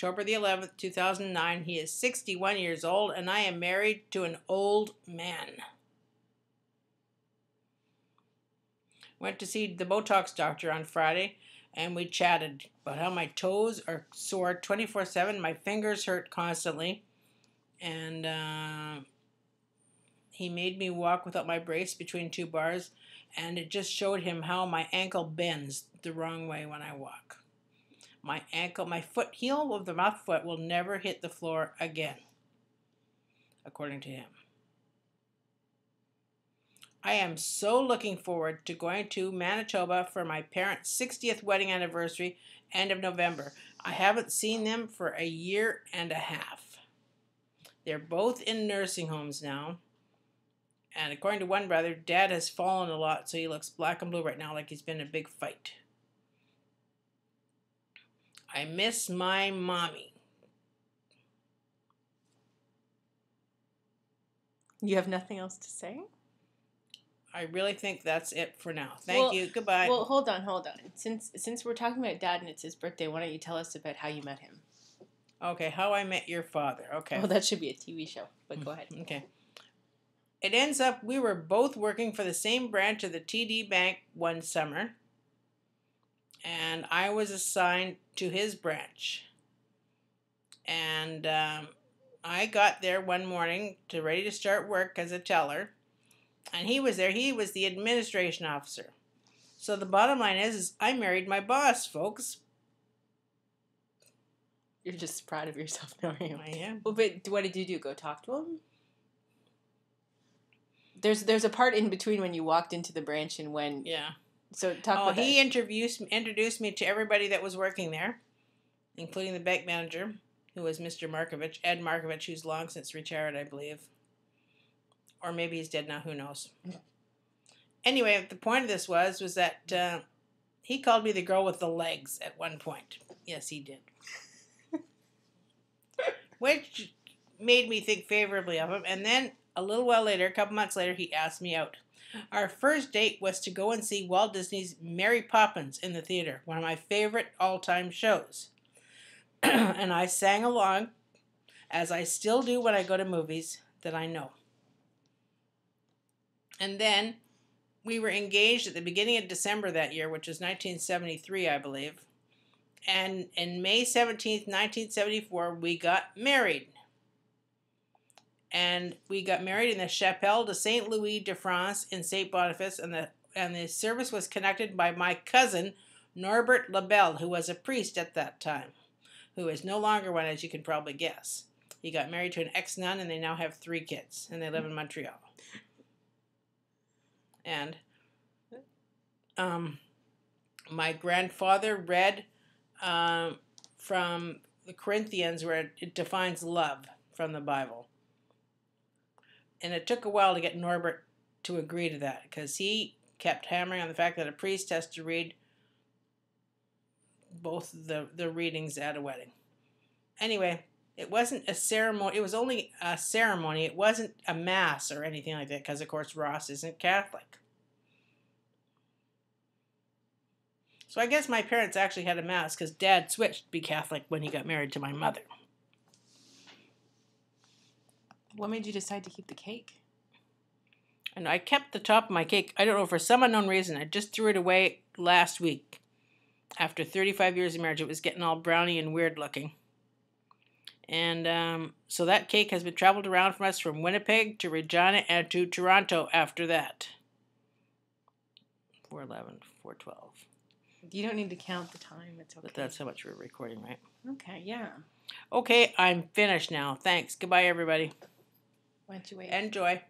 October the 11th, 2009. He is 61 years old, and I am married to an old man. Went to see the Botox doctor on Friday, and we chatted about how my toes are sore 24/7. My fingers hurt constantly, and he made me walk without my brace between two bars, and it just showed him how my ankle bends the wrong way when I walk. My heel of the left foot will never hit the floor again, according to him. I am so looking forward to going to Manitoba for my parents' 60th wedding anniversary, end of November. I haven't seen them for a year and a half. They're both in nursing homes now. And according to one brother, Dad has fallen a lot, so he looks black and blue right now like he's been in a big fight. I miss my mommy. You have nothing else to say? I really think that's it for now. Thank you. Goodbye. Well, hold on. Since we're talking about Dad and it's his birthday, why don't you tell us about how you met him? Okay, How I Met Your Father. Okay. Well, that should be a TV show, but go ahead. Okay. It ends up we were both working for the same branch of the TD Bank one summer, and I was assigned to his branch. And I got there one morning ready to start work as a teller, and he was there. He was the administration officer. So the bottom line is I married my boss, folks. You're just proud of yourself now, aren't you? I am. Well, but what did you do? Go talk to him? There's a part in between when you walked into the branch and when... Yeah. So talk about that. He introduced me to everybody that was working there, including the bank manager, who was Mr. Markovich, Ed Markovich, who's long since retired, I believe. Or maybe he's dead now, who knows. Anyway, the point of this was that he called me the girl with the legs at one point. Yes, he did. Which made me think favorably of him, and then a little while later, a couple months later, he asked me out. Our first date was to go and see Walt Disney's Mary Poppins in the theater, one of my favorite all-time shows. And I sang along, as I still do when I go to movies that I know. And then we were engaged at the beginning of December that year, which was 1973, I believe. And in May 17th, 1974, we got married. And we got married in the Chapelle de Saint Louis de France in Saint Boniface, and the service was connected by my cousin Norbert Labelle, who was a priest at that time, who is no longer one, as you can probably guess. He got married to an ex-nun, and they now have 3 kids, and they live in Montreal. And my grandfather read from the Corinthians, where it defines love from the Bible. And it took a while to get Norbert to agree to that, because he kept hammering on the fact that a priest has to read both the readings at a wedding. Anyway, it wasn't a ceremony. It was only a ceremony. It wasn't a mass or anything like that, because, of course, Ross isn't Catholic. So I guess my parents actually had a mass, because Dad switched to be Catholic when he got married to my mother. What made you decide to keep the cake? And I kept the top of my cake. I don't know, for some unknown reason. I just threw it away last week. After 35 years of marriage, it was getting all browny and weird looking. And so that cake has been traveled around from us from Winnipeg to Regina and to Toronto after that. 4:11, 4:12. You don't need to count the time. It's okay. But that's how much we're recording, right? Okay, yeah. Okay, I'm finished now. Thanks. Goodbye, everybody. Why don't you wait? Enjoy.